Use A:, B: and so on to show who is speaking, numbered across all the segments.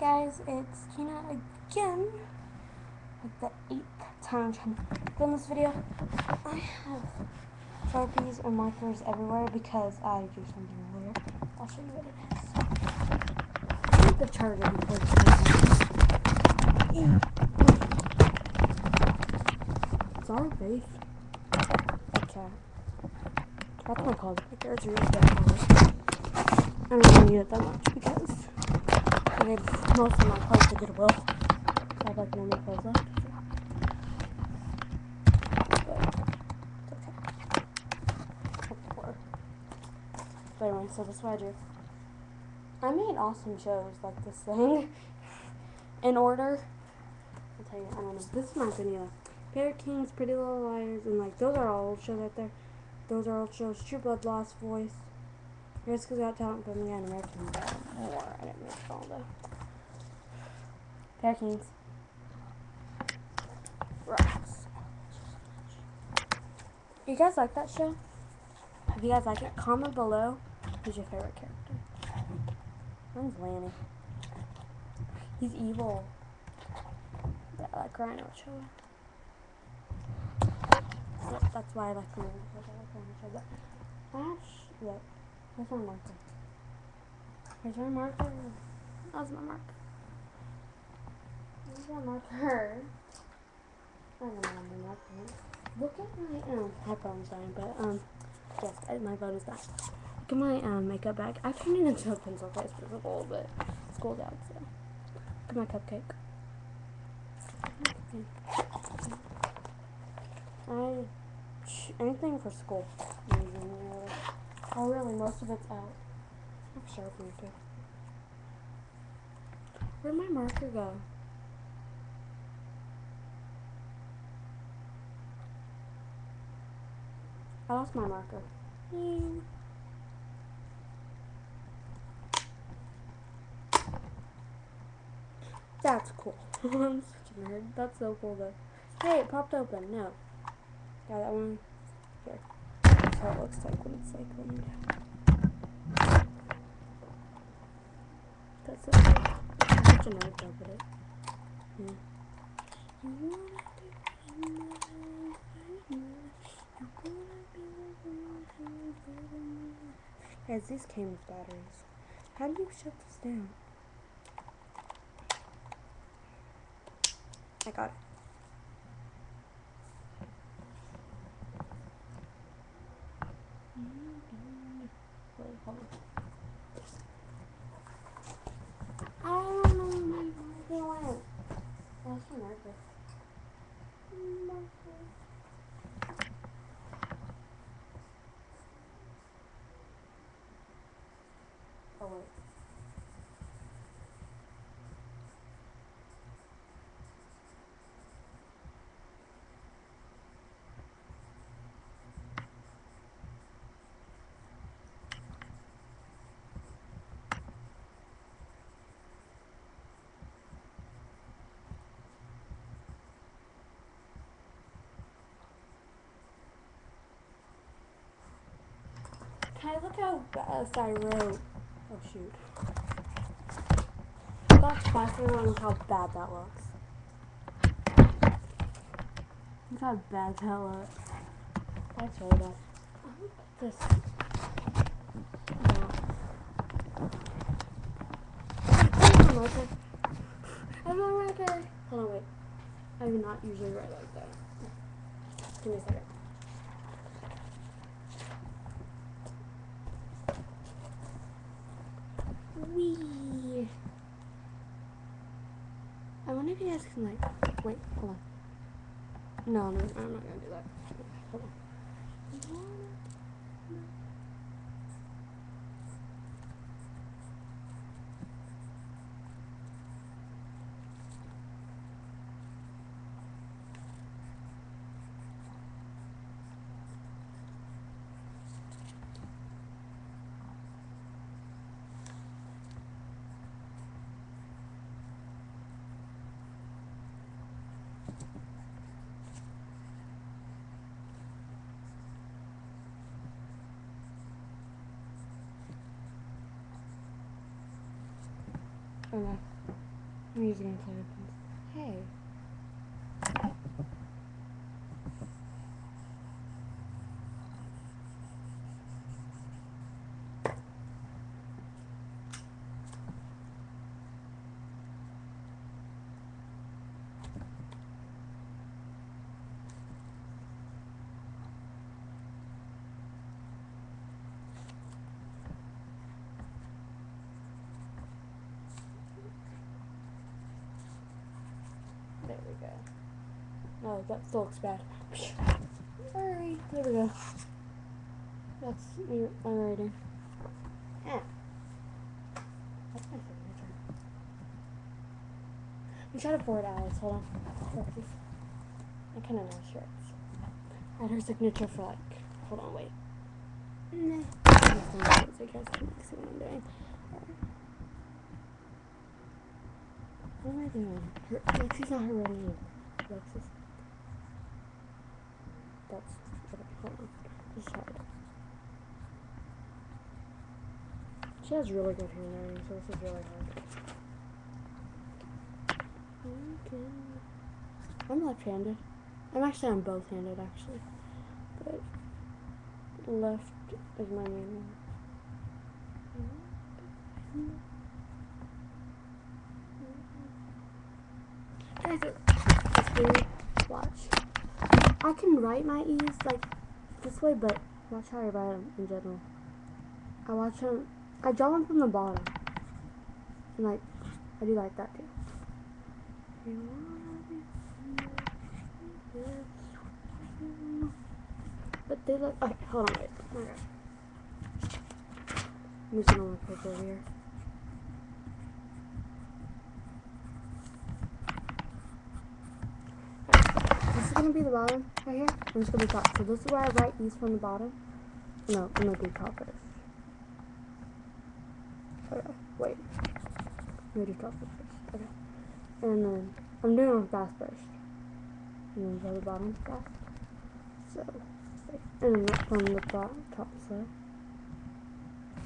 A: guys, it's Tina again. Like the 8th time I'm trying to film this video. I have Sharpies and markers everywhere because I do something weird. I'll show you what it is. I need the charger before this. Sorry, Faith. Okay. That's my closet picker. It's really bad. I don't really need it that much because I gave most of my clothes to Goodwill. I have like no more clothes left. But anyway, so that's what I do. I made awesome shows like this thing in order. I'll tell you, I don't know. This is my video. Parrot Kings, Pretty Little Liars, and like those are all old shows right there. Those are old shows. True Blood, Lost Voice, Risk Got Talent, but me and American Dad more. I didn't make all though. Parrot Kings. Rocks. You guys like that show? If you guys like it, comment below who's your favorite character. Mine's Lanny. He's evil. Yeah, I like Rhino show. Yep, that's why I like Rhino show. But Ash, look, where's my marker? Where's my marker? That's my marker. Where's my marker? I don't know my marker. Look at my headphones dying, but yes, my phone is dying. Look at my makeup bag. I turned it into a pencil case for the gold, but it's cold out, so. Look at my cupcake. Anything for school. Oh, really? Most of it's out. I have Sharpie too. Where'd my marker go? I lost my marker. That's cool. I'm such a nerd. That's so cool though. Hey, it popped open. No. Got that one. Here. That's how it looks like when it's like laying down. That's so cool. I'm such a nerd though, but it. Yeah. Guys, these came with batteries. How do you shut this down? I got it. Wait, hold on. I don't know where my marker went. That's my marker. Oh, wait. Guys, look how fast I wrote. Oh, shoot. That's faster than how bad that looks. Look how bad that looks. That's really bad. I'm gonna put this down. I have my marker. Hold on, wait. I do not usually write like that. Give me a second. Wee. I wonder if you guys can like wait, hold on. No, I'm not gonna do that. Hold on. Okay. I'm using clear pens. Hey. There we go. No, that still looks bad. Sorry. There we go. That's my writing. Yeah. That's my signature. We tried to forward Alice. Hold on. I kind of know shirts. I had her signature for like. Hold on, wait. Nah. I guess you can see what I'm doing. What am I doing? Lexi's not her real name. Alexis. That's. Okay, hold on. Just try it. She has really good handwriting, so this is really hard. Okay. I'm left-handed. I'm actually on both-handed, actually. But left is my main one. Guys, watch. I can write my E's like this way, but watch how I write them in general. I watch them. I draw them from the bottom, and like I do like that too. But they look. Okay, hold on, wait. Oh my god. I'm using all my paper over here. This is gonna be the bottom right here, and this is gonna be top. So this is where I write these from the bottom. No, I'm gonna do top first. Okay, wait. I'm gonna do top first. Okay. And then I'm doing them fast first. And then go to the bottom fast. So, and then from the top slow.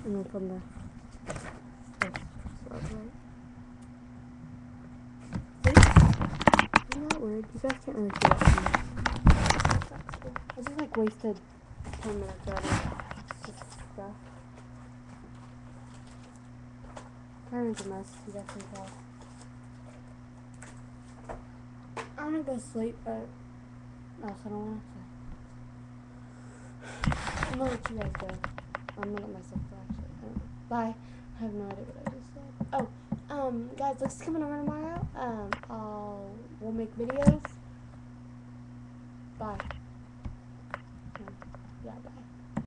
A: And then from the slow, right? Isn't that weird? You guys can't really see that. I just like wasted 10 minutes already. Just stuff. Kind of a mess, you guys can tell. I'm gonna go sleep, but also I don't want to. I'm gonna let you guys go. I'm gonna let myself go actually. I don't know. Bye. I have no idea what I just said. Oh, guys, Lexi's coming over tomorrow. We'll make videos. Bye.